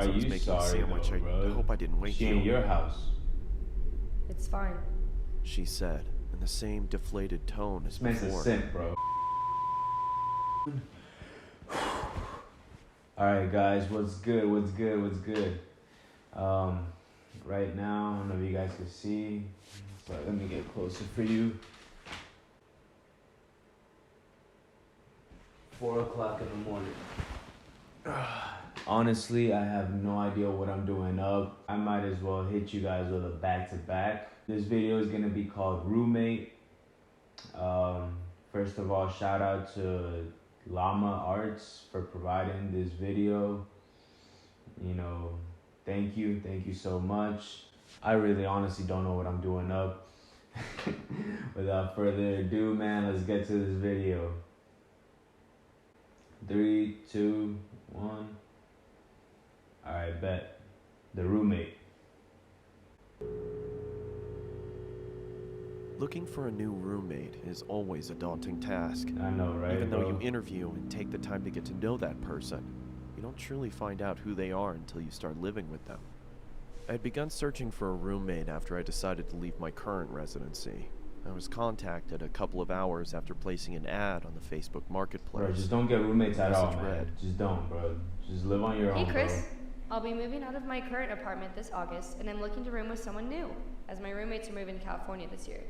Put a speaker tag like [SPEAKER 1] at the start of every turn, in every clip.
[SPEAKER 1] as I was making a sandwich. I hope I didn't wake you.
[SPEAKER 2] She in your house.
[SPEAKER 3] It's fine.
[SPEAKER 1] She said, in the same deflated tone as
[SPEAKER 2] This man's
[SPEAKER 1] before.
[SPEAKER 2] a simp, bro. Alright guys, what's good? Right now, I don't know if you guys can see, but let me get closer for you. 4 o'clock in the morning. Honestly, I have no idea what I'm doing up. I might as well hit you guys with a back-to-back. This video is gonna be called Roommate. First of all, shout out to Llama Arts for providing this video. You know, thank you so much. I really honestly don't know what I'm doing up. Without further ado, man, let's get to this video. 3, 2, 1. Alright, bet. The Roommate.
[SPEAKER 1] Looking for a new roommate is always a daunting task.
[SPEAKER 2] I know, right?
[SPEAKER 1] Even though you interview and take the time to get to know that person, you don't truly find out who they are until you start living with them. I had begun searching for a roommate after I decided to leave my current residency. I was contacted a couple of hours after placing an ad on the Facebook Marketplace.
[SPEAKER 2] Bro, just don't get roommates at all, man.
[SPEAKER 1] Read.
[SPEAKER 2] Just don't, bro. Just live on your own,
[SPEAKER 3] Hey Chris,
[SPEAKER 2] bro.
[SPEAKER 3] I'll be moving out of my current apartment this August, and I'm looking to room with someone new, as my roommates are moving to California this year.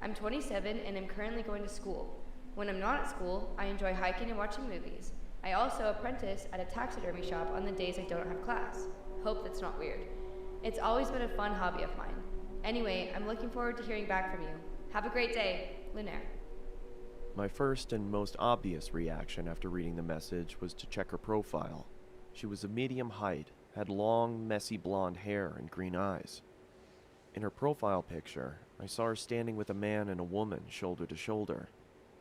[SPEAKER 3] I'm 27 and I'm currently going to school. When I'm not at school, I enjoy hiking and watching movies. I also apprentice at a taxidermy shop on the days I don't have class. Hope that's not weird. It's always been a fun hobby of mine. Anyway, I'm looking forward to hearing back from you. Have a great day, Lunaire.
[SPEAKER 1] My first and most obvious reaction after reading the message was to check her profile. She was of medium height, had long, messy blonde hair and green eyes. In her profile picture, I saw her standing with a man and a woman shoulder to shoulder.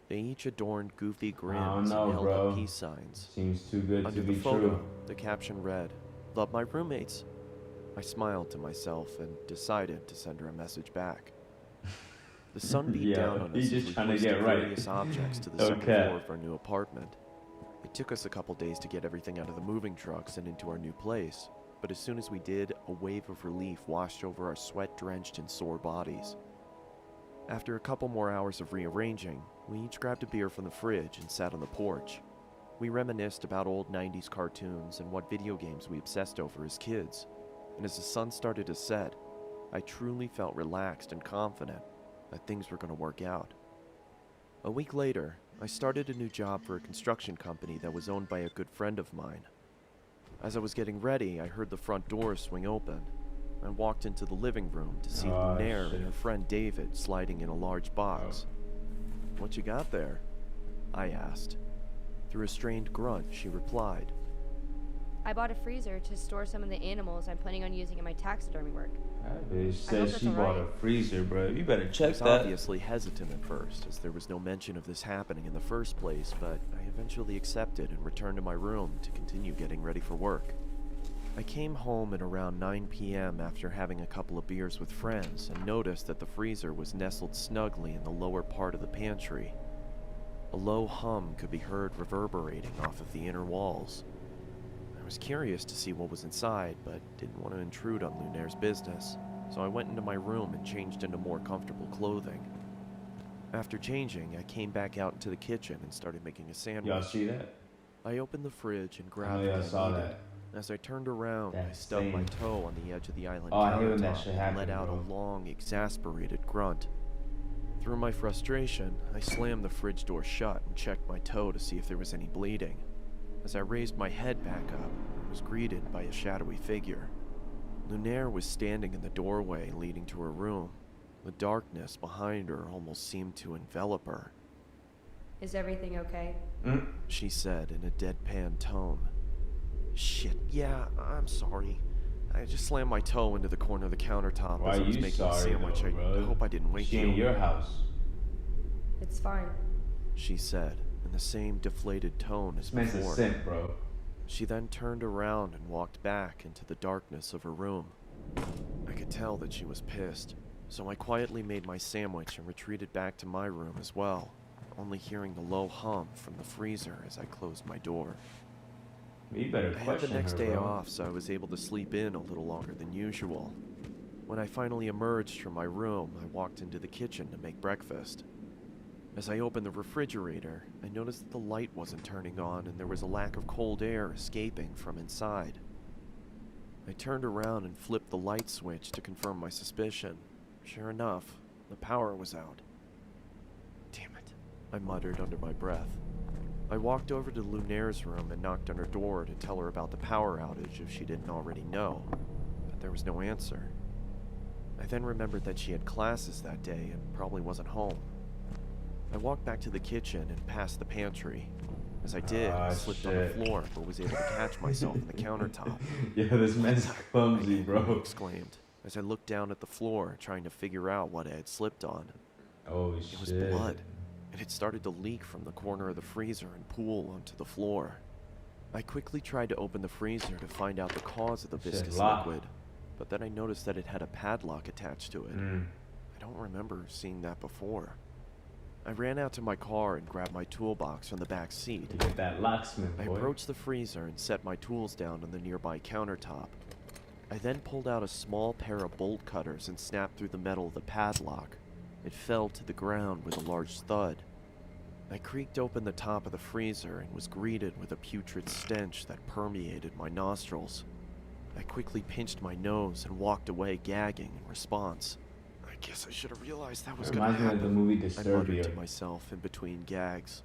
[SPEAKER 1] They each adorned goofy grins and held up peace signs.
[SPEAKER 2] Seems too good
[SPEAKER 1] Under
[SPEAKER 2] to be
[SPEAKER 1] the photo,
[SPEAKER 2] true.
[SPEAKER 1] the caption read, "Love my roommates." I smiled to myself and decided to send her a message back. The sun beat down on us as we hoisted various objects to the second floor of our new apartment. It took us a couple days to get everything out of the moving trucks and into our new place, but as soon as we did, a wave of relief washed over our sweat-drenched and sore bodies. After a couple more hours of rearranging, we each grabbed a beer from the fridge and sat on the porch. We reminisced about old 90s cartoons and what video games we obsessed over as kids, and as the sun started to set, I truly felt relaxed and confident that things were going to work out. A week later, I started a new job for a construction company that was owned by a good friend of mine. As I was getting ready, I heard the front door swing open. I walked into the living room to see Lunaire and her friend David sliding in a large box. "What you got there?" I asked. Through a strained grunt, she replied,
[SPEAKER 3] I bought a freezer to store some of the animals I'm planning on using in my taxidermy work.
[SPEAKER 2] That bitch says she bought a freezer, bro. You better check
[SPEAKER 1] I was
[SPEAKER 2] that.
[SPEAKER 1] obviously hesitant at first, as there was no mention of this happening in the first place, but I eventually accepted and returned to my room to continue getting ready for work. I came home at around 9 p.m. after having a couple of beers with friends and noticed that the freezer was nestled snugly in the lower part of the pantry. A low hum could be heard reverberating off of the inner walls. I was curious to see what was inside, but didn't want to intrude on Lunaire's business, so I went into my room and changed into more comfortable clothing. After changing, I came back out into the kitchen and started making a sandwich.
[SPEAKER 2] Y'all see that?
[SPEAKER 1] I opened the fridge and
[SPEAKER 2] Oh
[SPEAKER 1] grabbed
[SPEAKER 2] yeah, I
[SPEAKER 1] what
[SPEAKER 2] saw
[SPEAKER 1] I needed.
[SPEAKER 2] that.
[SPEAKER 1] As I turned around, I
[SPEAKER 2] That
[SPEAKER 1] stubbed my
[SPEAKER 2] stain.
[SPEAKER 1] toe on the edge of the island
[SPEAKER 2] Oh, I hate when that
[SPEAKER 1] countertop
[SPEAKER 2] shit
[SPEAKER 1] and
[SPEAKER 2] happens,
[SPEAKER 1] let out
[SPEAKER 2] bro.
[SPEAKER 1] a long, exasperated grunt. Through my frustration, I slammed the fridge door shut and checked my toe to see if there was any bleeding. As I raised my head back up, I was greeted by a shadowy figure. Lunaire was standing in the doorway leading to her room. The darkness behind her almost seemed to envelop her.
[SPEAKER 3] Is everything okay?
[SPEAKER 1] She said in a deadpan tone. "Shit, yeah, I'm sorry. I just slammed my toe into the corner of the countertop
[SPEAKER 2] Why
[SPEAKER 1] as I was
[SPEAKER 2] you
[SPEAKER 1] making a
[SPEAKER 2] sorry
[SPEAKER 1] sandwich.
[SPEAKER 2] though, bro?
[SPEAKER 1] I hope I didn't wake
[SPEAKER 2] She
[SPEAKER 1] you."
[SPEAKER 2] in your house.
[SPEAKER 3] It's fine.
[SPEAKER 1] She said in the same deflated tone as
[SPEAKER 2] This man's a
[SPEAKER 1] before.
[SPEAKER 2] simp, bro.
[SPEAKER 1] She then turned around and walked back into the darkness of her room. I could tell that she was pissed, so I quietly made my sandwich and retreated back to my room as well, only hearing the low hum from the freezer as I closed my door.
[SPEAKER 2] You better
[SPEAKER 1] I had the
[SPEAKER 2] question
[SPEAKER 1] next
[SPEAKER 2] her,
[SPEAKER 1] day
[SPEAKER 2] bro.
[SPEAKER 1] off, so I was able to sleep in a little longer than usual. When I finally emerged from my room, I walked into the kitchen to make breakfast. As I opened the refrigerator, I noticed that the light wasn't turning on and there was a lack of cold air escaping from inside. I turned around and flipped the light switch to confirm my suspicion. Sure enough, the power was out. Damn it, I muttered under my breath. I walked over to Lunaire's room and knocked on her door to tell her about the power outage if she didn't already know, but there was no answer. I then remembered that she had classes that day and probably wasn't home. I walked back to the kitchen and past the pantry. As I did, I slipped on the floor, but was able to catch myself on the countertop.
[SPEAKER 2] Yeah, this man's clumsy,
[SPEAKER 1] I
[SPEAKER 2] bro.
[SPEAKER 1] exclaimed, as I looked down at the floor, trying to figure out what I had slipped on.
[SPEAKER 2] Oh, shit.
[SPEAKER 1] It was blood, and it started to leak from the corner of the freezer and pool onto the floor. I quickly tried to open the freezer to find out the cause of the viscous liquid, but then I noticed that it had a padlock attached to it. I don't remember seeing that before. I ran out to my car and grabbed my toolbox from the back seat.
[SPEAKER 2] Get that locksmith, boy.
[SPEAKER 1] I approached the freezer and set my tools down on the nearby countertop. I then pulled out a small pair of bolt cutters and snapped through the metal of the padlock. It fell to the ground with a large thud. I creaked open the top of the freezer and was greeted with a putrid stench that permeated my nostrils. I quickly pinched my nose and walked away gagging in response. I guess I should have realized that was going to happen.
[SPEAKER 2] The movie
[SPEAKER 1] I muttered to myself in between gags.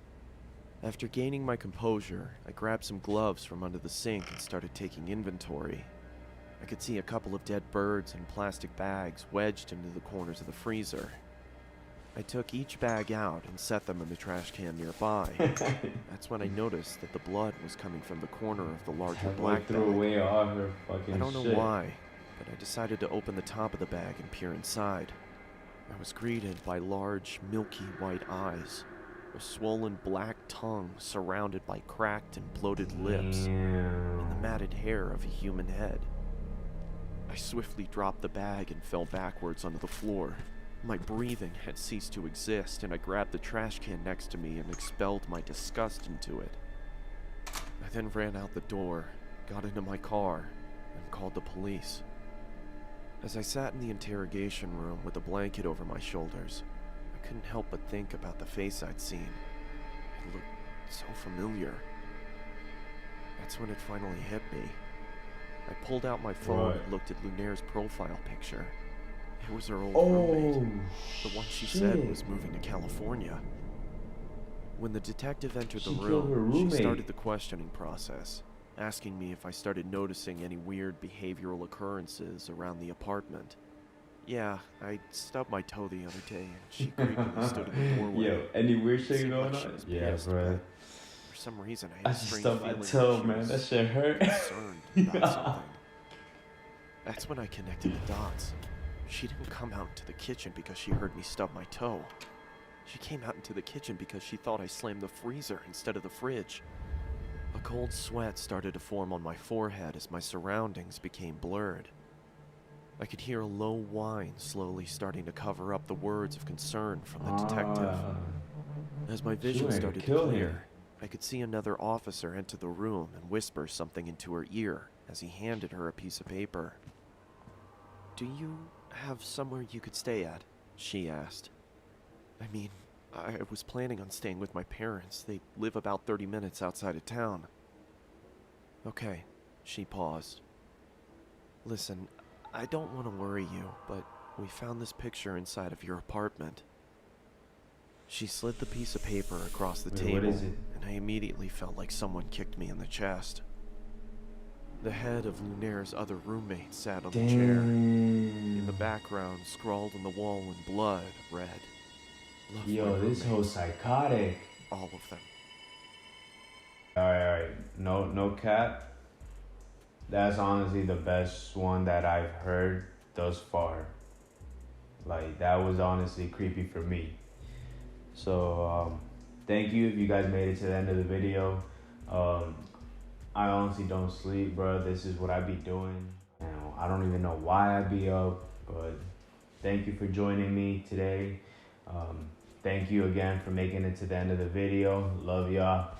[SPEAKER 1] After gaining my composure, I grabbed some gloves from under the sink and started taking inventory. I could see a couple of dead birds in plastic bags wedged into the corners of the freezer. I took each bag out and set them in the trash can nearby. That's when I noticed that the blood was coming from the corner of the larger black bag.
[SPEAKER 2] Away all her fucking
[SPEAKER 1] I don't know why, but I decided to open the top of the bag and peer inside. I was greeted by large, milky white eyes, a swollen black tongue surrounded by cracked and bloated lips, and the matted hair of a human head. I swiftly dropped the bag and fell backwards onto the floor. My breathing had ceased to exist, and I grabbed the trash can next to me and expelled my disgust into it. I then ran out the door, got into my car, and called the police. As I sat in the interrogation room with a blanket over my shoulders, I couldn't help but think about the face I'd seen. It looked so familiar. That's when it finally hit me. I pulled out my phone and looked at Lunaire's profile picture. It was her old roommate, the one she said was moving to California. When the detective entered the room, she started the questioning process, asking me if I started noticing any weird behavioral occurrences around the apartment. Yeah, I stubbed my toe the other day, and she creepily stood in the doorway.
[SPEAKER 2] Yo, any weird shit going on? Yeah, bro.
[SPEAKER 1] For some reason, I had a strange
[SPEAKER 2] stubbed my
[SPEAKER 1] feeling
[SPEAKER 2] toe, man. That shit hurt.
[SPEAKER 1] Concerned about something. That's when I connected the dots. She didn't come out into the kitchen because she heard me stub my toe. She came out into the kitchen because she thought I slammed the freezer instead of the fridge. A cold sweat started to form on my forehead as my surroundings became blurred. I could hear a low whine slowly starting to cover up the words of concern from the detective. As my vision started to clear, I could see another officer enter the room and whisper something into her ear as he handed her a piece of paper. "Do you have somewhere you could stay at?" she asked. I mean, I was planning on staying with my parents. They live about 30 minutes outside of town. Okay, she paused. Listen, I don't want to worry you, but we found this picture inside of your apartment. She slid the piece of paper across the table, and I immediately felt like someone kicked me in the chest. The head of Lunaire's other roommate sat on the chair. In the background, scrawled on the wall in blood, read, "Love
[SPEAKER 2] Yo, this whole's psychotic.
[SPEAKER 1] All of them."
[SPEAKER 2] Alright. No cap. That's honestly the best one that I've heard thus far. Like, that was honestly creepy for me. So, thank you if you guys made it to the end of the video. I honestly don't sleep, bro. This is what I be doing. You know, I don't even know why I be up, but thank you for joining me today. Thank you again for making it to the end of the video. Love y'all.